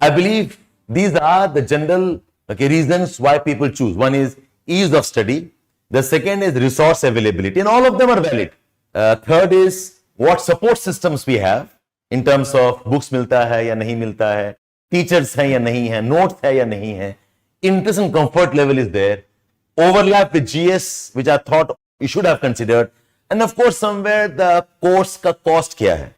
I believe these are the general reasons why people choose. One is ease of study. The second is resource availability, and all of them are valid. Third is what support systems we have in terms of books मिलता है या नहीं मिलता है, teachers हैं या नहीं है, notes है या नहीं है, interest and comfort level is there, overlap with GS which I thought you should have considered, and of course somewhere the course का cost क्या है.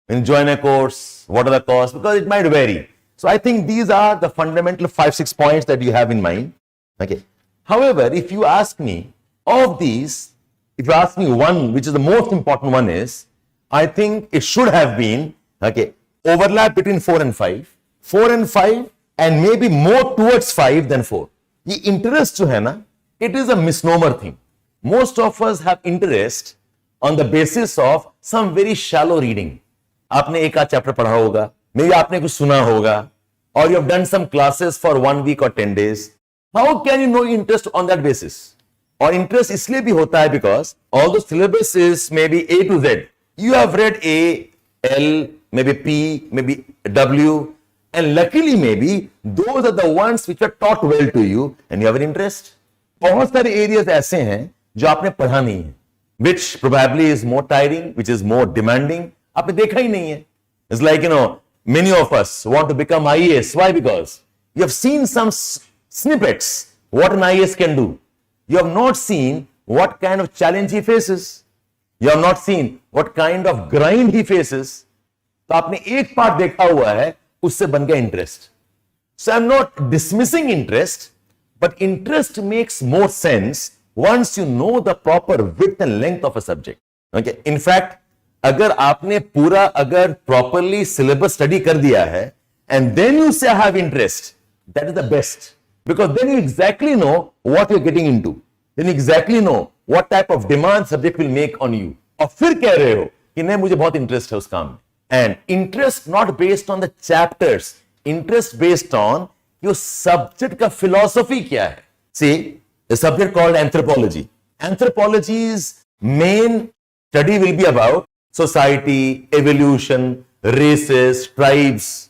When you join a course, what are the costs? Because it might vary. So I think these are the fundamental 5-6 points that you have in mind. Okay. However, if you ask me of these, if you ask me one, which is the most important one is, I think it should have been, okay, overlap between 4 and 5, 4 and 5, and maybe more towards 5 than 4. The interest जो है ना, it is a misnomer thing. Most of us have interest on the basis of some very shallow reading. आपने एक आध chapter पढ़ा होगा, maybe आपने कुछ सुना होगा, or you have done some classes for 1 week or 10 days. How can you know interest on that basis? Or interest इसलिए भी होता है because all the syllabus is maybe A to Z. You have read A, L, maybe P, maybe W, and luckily maybe those are the ones which are taught well to you and you have an interest. बहुत सारे areas ऐसे हैं जो आपने पढ़ा नहीं है, which probably is more tiring, which is more demanding. आपने देखा ही नहीं है. It's like, many of us want to become IAS. Why? Because you have seen some snippets what an IAS can do. You have not seen what kind of challenge he faces. You have not seen what kind of grind he faces. तो आपने एक part देखा हुआ है, उससे बन गया interest. So I'm not dismissing interest, but interest makes more sense once you know the proper width and length of a subject. Okay. In fact, अगर आपने पूरा अगर properly syllabus study कर दिया है and then you say I have interest, that is the best, because then you exactly know what you're getting into, then you exactly know what type of demand subject will make on you. और फिर कह रहे हो कि नहीं मुझे बहुत interest है उस काम में. And interest not based on the chapters, interest based on your subject का philosophy क्या है. See, a subject called anthropology. Anthropology's main study will be about society, evolution, races, tribes.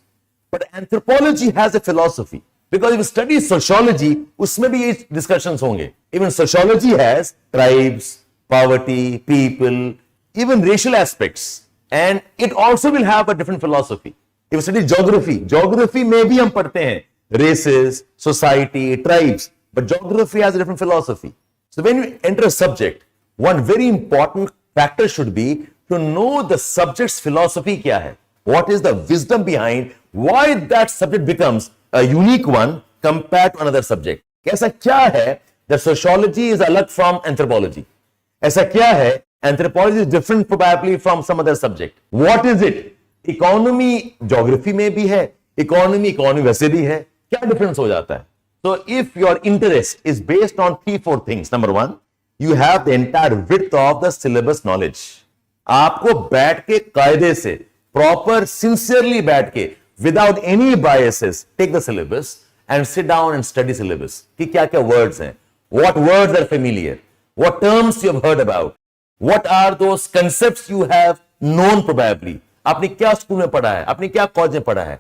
But anthropology has a philosophy. Because if you study sociology, उसमें भी ये discussions होंगे. Even sociology has tribes, poverty, people, even racial aspects. And it also will have a different philosophy. If you study geography में भी हम पढ़ते हैं races, society, tribes. But geography has a different philosophy. So when you enter a subject, one very important factor should be to know the subject's philosophy क्या है. What is the wisdom behind why that subject becomes a unique one compared to another subject. ऐसा क्या है that sociology is अलग from anthropology. ऐसा क्या है anthropology is different probably from some other subject. What is it? Economy geography में भी है, economy वैसे भी है. क्या difference हो जाता है? So if your interest is based on 3-4 things. Number one, you have the entire width of the syllabus knowledge. आपको बैठ के कायदे से proper sincerely बैठ के without any biases take the syllabus and sit down and study syllabus कि क्या क्या words हैं, what words are familiar, what terms you have heard about, what are those concepts you have known probably, आपने क्या school में पढ़ा है, आपने क्या कॉलेज में पढ़ा है.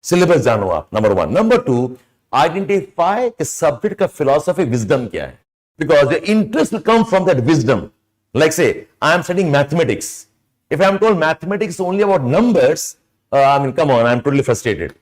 syllabus जानो आप. Number one. Number two, identify the subject का philosophy wisdom क्या है, because the interest will come from that wisdom. Like say, I am studying mathematics. If I am told mathematics is only about numbers, come on, I am totally frustrated.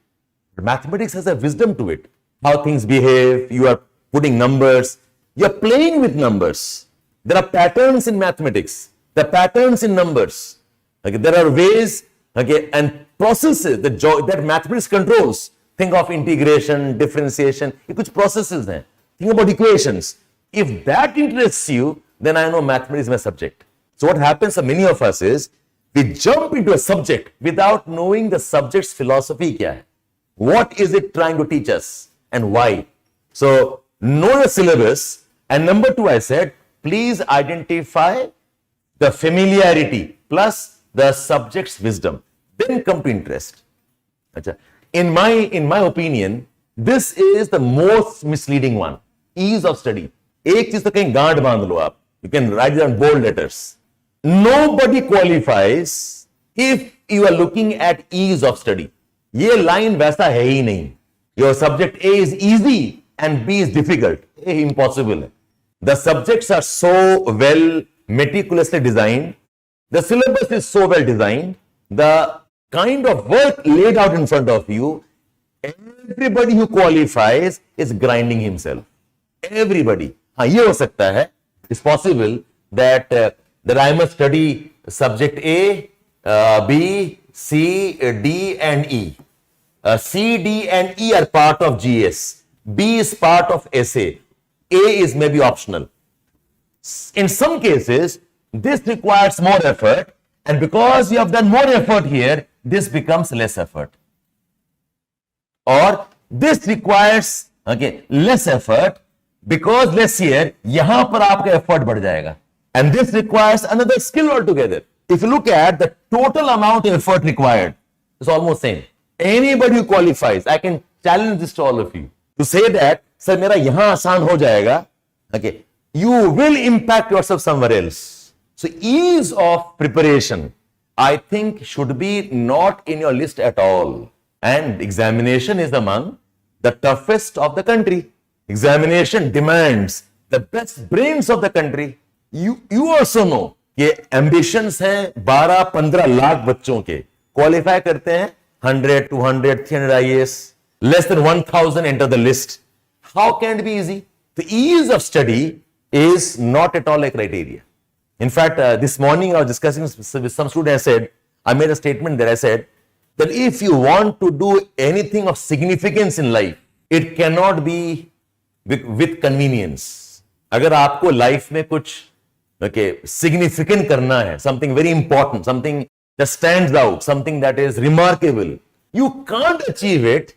But mathematics has a wisdom to it. How things behave, you are putting numbers, you are playing with numbers. There are patterns in mathematics, there are patterns in numbers. Okay, there are ways, and processes that mathematics controls. Think of integration, differentiation, ये कुछ processes हैं. Think about equations. If that interests you, then I know mathematics is my subject. So what happens to many of us is, we jump into a subject without knowing the subject's philosophy क्या है. What is it trying to teach us and why? So know the syllabus. And number two, I said, please identify the familiarity plus the subject's wisdom. Then come to interest. In my opinion, this is the most misleading one. Ease of study. एक चीज तो कहीं गांठ बांध लो आप. You can write it on bold letters. Nobody qualifies if you are looking at ease of study. ये line वैसा है ही नहीं. Your subject A is easy and B is difficult. Impossible. The subjects are so well meticulously designed. The syllabus is so well designed. The kind of work laid out in front of you, everybody who qualifies is grinding himself. Everybody. हाँ, ये हो सकता है. It's possible that I must study subject A, B, C, D, and E. C, D, and E are part of GS. B is part of SA. A is maybe optional. In some cases, this requires more effort, and because you have done more effort here, this becomes less effort. Or this requires less effort because less here, यहां पर आपका effort बढ़ जाएगा. And this requires another skill altogether. If you look at the total amount of effort required, it's almost same. Anybody who qualifies, I can challenge this to all of you to say that, sir, मेरा यहां आसान हो जाएगा. Okay, you will impact yourself somewhere else. So ease of preparation, I think, should be not in your list at all. And examination is among the toughest of the country. Examination demands the best brains of the country. You also know ये ambitions हैं 12-15 लाख बच्चों के, qualify करते हैं 100, 200, 300 IAS, less than 1000 enter the list. How can it be easy? The ease of study is not at all a criteria. In fact, this morning I was discussing with some students. I made a statement there. I said that if you want to do anything of significance in life, it cannot be with convenience. अगर आपको life में कुछ significant करना है, something very important, something that stands out, something that is remarkable, you can't achieve it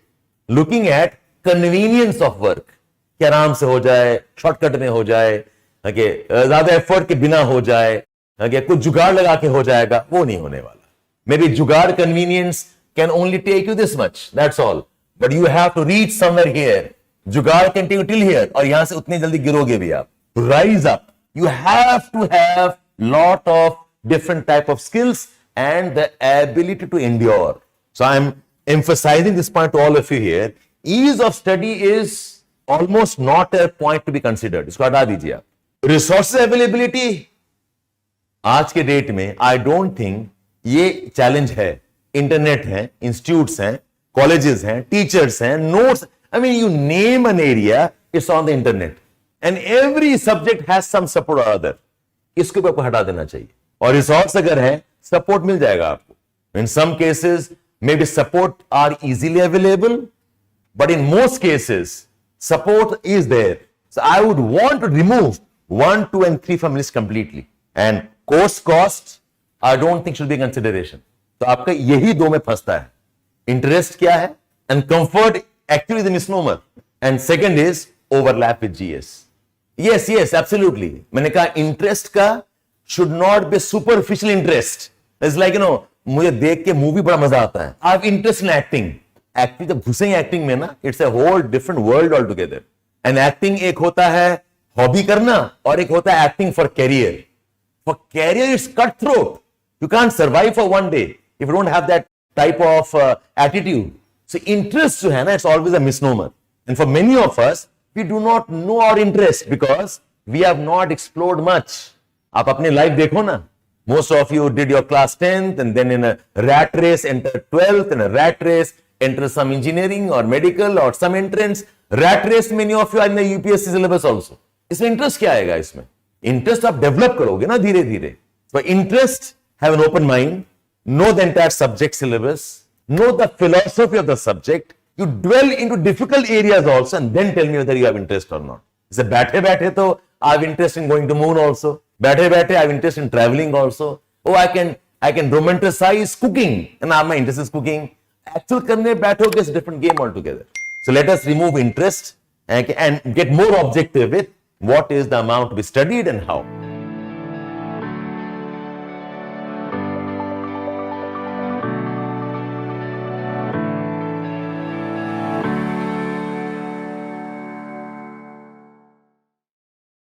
looking at convenience of work. कि आराम से हो जाए, शॉर्टकट में हो जाए, ज्यादा एफर्ट के बिना हो जाए, कुछ जुगाड़ लगा के हो जाएगा, वो नहीं होने वाला. Maybe जुगाड़ convenience can only take you this much, that's all. But you have to reach somewhere here. जुगाड़ can take you till here, और यहां से उतनी जल्दी गिरोगे भी आप. To rise up, you have to have lot of different type of skills and the ability to endure. So I'm emphasizing this point to all of you here. Ease of study is almost not a point to be considered. इसको हटा दीजिए आप. Resources availability, आज के date में I don't think ये challenge है. Internet है, इंस्टीट्यूट्स हैं, कॉलेजेस हैं, टीचर्स हैं, notes, I mean you name an area, it's on the internet. And every subject has some support or other. इसको भी आपको हटा देना चाहिए. और रिसोर्स अगर है, सपोर्ट मिल जाएगा आपको. In some cases, maybe support are easily available, but in most cases, support is there. So I would want to remove 1, 2, and 3 from list completely. And course cost, I don't think should be a consideration. तो आपका यही दो में फंसता है. Interest क्या है? And comfort actually is a misnomer. And second is overlap with GS. Yes, absolutely. मैंने कहा interest का should not be superficial interest. It's like, मुझे देख के मूवी बड़ा मजा आता है. I have interest in acting. Acting जब घुसेंगे एक्टिंग में ना, it's a whole different world altogether. And acting एक होता है हॉबी करना और एक होता है acting for career. For career it's cutthroat. You can't survive for one day if you don't have that type of attitude. So interest जो है ना, it's always a misnomer. And for many of us, we do not know our interest because we have not explored much. आप अपनी life देखो ना. Most of you did your class 10th and then in a rat race enter 12th, and a rat race enter some engineering or medical or some entrance. Rat race, many of you are in the UPSC syllabus also. इसमें interest क्या आएगा इसमें? Interest आप develop करोगे ना धीरे धीरे. So interest, have an open mind, know the entire subject syllabus, know the philosophy of the subject. You dwell into difficult areas also and then tell me whether you have interest or not. So बैठे बैठे तो I have interest in going to moon also. बैठे बैठे I have interest in traveling also. Oh, I can romanticize cooking and my interest is cooking. Actual करने बैठोगे is a different game altogether. So let us remove interest and get more objective with what is the amount to be studied and how.